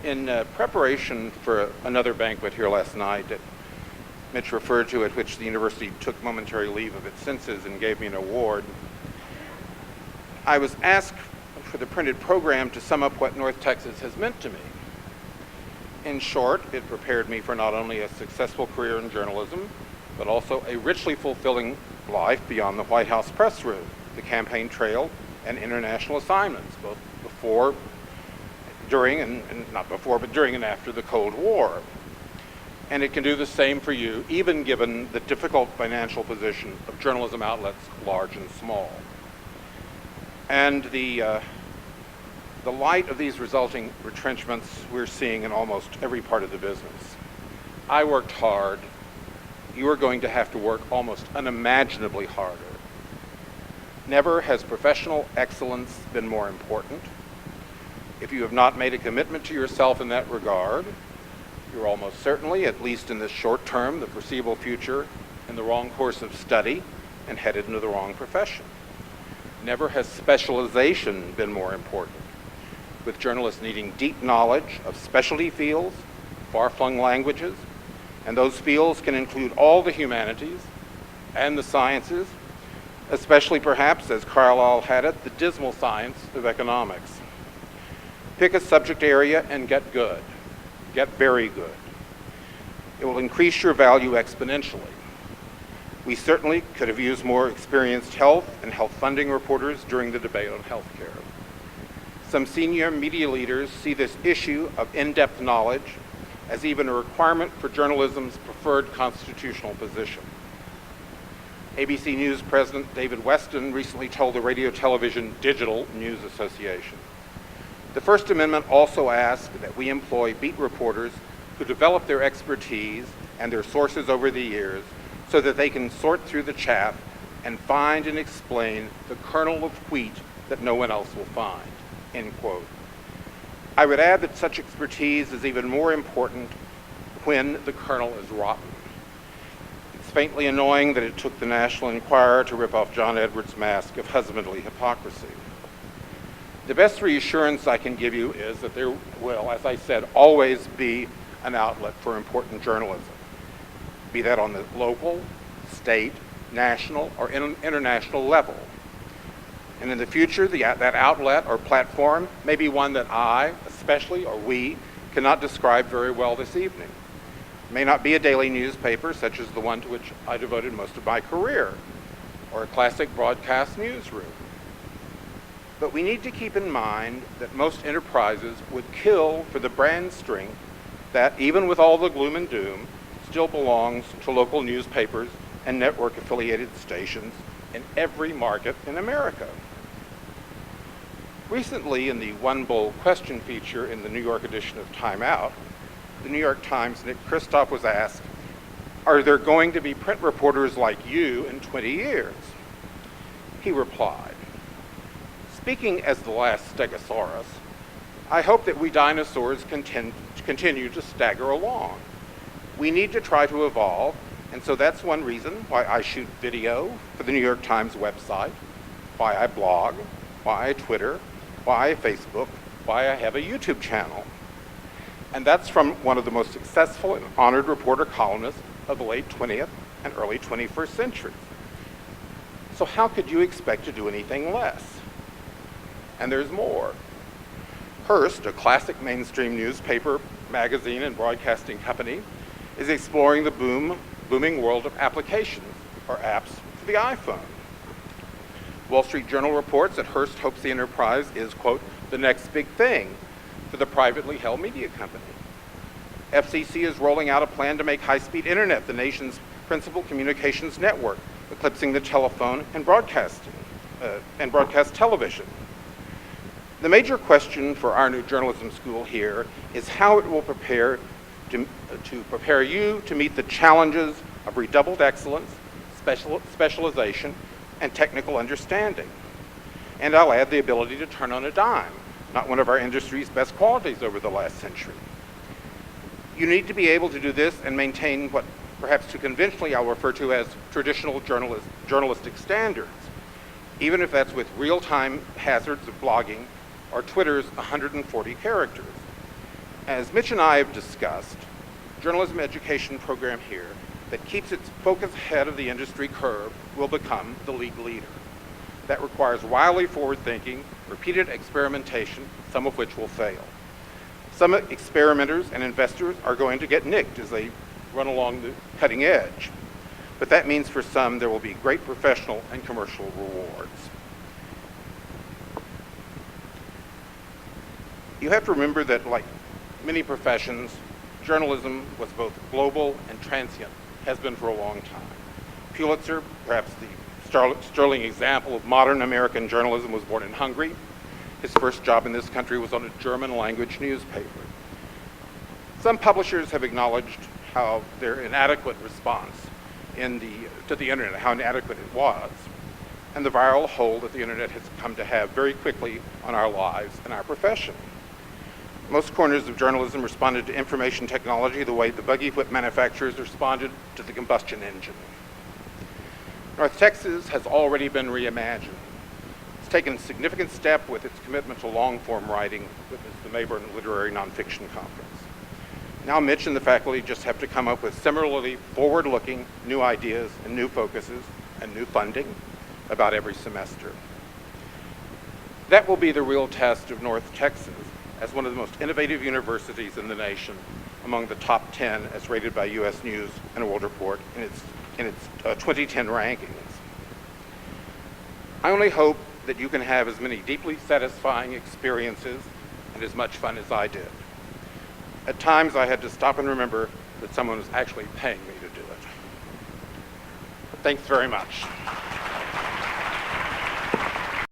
In preparation for another banquet here last night that Mitch referred to, at which the university took momentary leave of its senses and gave me an award, I was asked for the printed program to sum up what North Texas has meant to me. In short, it prepared me for not only a successful career in journalism, but also a richly fulfilling life beyond the White House press room, the campaign trail, and international assignments, both before, during, and not before, but during and after the Cold War. And it can do the same for you, even given the difficult financial position of journalism outlets, large and small. And the light of these resulting retrenchments we're seeing in almost every part of the business. I worked hard. You are going to have to work almost unimaginably harder. Never has professional excellence been more important. If you have not made a commitment to yourself in that regard, you're almost certainly, at least in this short term, the foreseeable future, in the wrong course of study and headed into the wrong profession. Never has specialization been more important, with journalists needing deep knowledge of specialty fields, far-flung languages, and those fields can include all the humanities and the sciences, especially perhaps, as Carlyle had it, the dismal science of economics. Pick a subject area and get good. Get very good. It will increase your value exponentially. We certainly could have used more experienced health and health funding reporters during the debate on healthcare. Some senior media leaders see this issue of in-depth knowledge as even a requirement for journalism's preferred constitutional position. ABC News President David Weston recently told the Radio Television Digital News Association, "The First Amendment also asks that we employ beat reporters who develop their expertise and their sources over the years so that they can sort through the chaff and find and explain the kernel of wheat that no one else will find," end quote. I would add that such expertise is even more important when the kernel is rotten. It's faintly annoying that it took the National Enquirer to rip off John Edwards' mask of husbandly hypocrisy. The best reassurance I can give you is that there will, as I said, always be an outlet for important journalism, be that on the local, state, national, or international level. And in the future, that outlet or platform may be one that I, especially, or we, cannot describe very well this evening. It may not be a daily newspaper, such as the one to which I devoted most of my career, or a classic broadcast newsroom. But we need to keep in mind that most enterprises would kill for the brand strength that, even with all the gloom and doom, still belongs to local newspapers and network-affiliated stations in every market in America. Recently, in the One Bold Question feature in the New York edition of Time Out, the New York Times' Nick Kristof was asked, "Are there going to be print reporters like you in 20 years?" He replied, "Speaking as the last Stegosaurus, I hope that we dinosaurs continue to stagger along. We need to try to evolve, and so that's one reason why I shoot video for the New York Times website, why I blog, why I Twitter, why I Facebook, why I have a YouTube channel." And that's from one of the most successful and honored reporter columnists of the late 20th and early 21st centuries. So how could you expect to do anything less? And there's more. Hearst, a classic mainstream newspaper, magazine, and broadcasting company, is exploring the booming world of applications, or apps, for the iPhone. Wall Street Journal reports that Hearst hopes the enterprise is, quote, the next big thing for the privately held media company. FCC is rolling out a plan to make high-speed internet the nation's principal communications network, eclipsing the telephone and broadcast television. The major question for our new journalism school here is how it will prepare you to meet the challenges of redoubled excellence, specialization, and technical understanding. And I'll add the ability to turn on a dime, not one of our industry's best qualities over the last century. You need to be able to do this and maintain what perhaps too conventionally I'll refer to as traditional journalistic standards, even if that's with real-time hazards of blogging or Twitter's 140 characters. As Mitch and I have discussed, journalism education program here that keeps its focus ahead of the industry curve will become the league leader. That requires wildly forward-thinking, repeated experimentation, some of which will fail. Some experimenters and investors are going to get nicked as they run along the cutting edge. But that means for some there will be great professional and commercial rewards. You have to remember that, like many professions, journalism was both global and transient, has been for a long time. Pulitzer, perhaps the sterling example of modern American journalism, was born in Hungary. His first job in this country was on a German language newspaper. Some publishers have acknowledged how their inadequate response to the internet, how inadequate it was, and the viral hold that the internet has come to have very quickly on our lives and our profession. Most corners of journalism responded to information technology the way the buggy whip manufacturers responded to the combustion engine. North Texas has already been reimagined. It's taken a significant step with its commitment to long-form writing, with the Mayborn Literary Nonfiction Conference. Now Mitch and the faculty just have to come up with similarly forward-looking new ideas and new focuses and new funding about every semester. That will be the real test of North Texas as one of the most innovative universities in the nation, among the top 10 as rated by U.S. News and World Report in its 2010 rankings. I only hope that you can have as many deeply satisfying experiences and as much fun as I did. At times I had to stop and remember that someone was actually paying me to do it. Thanks very much.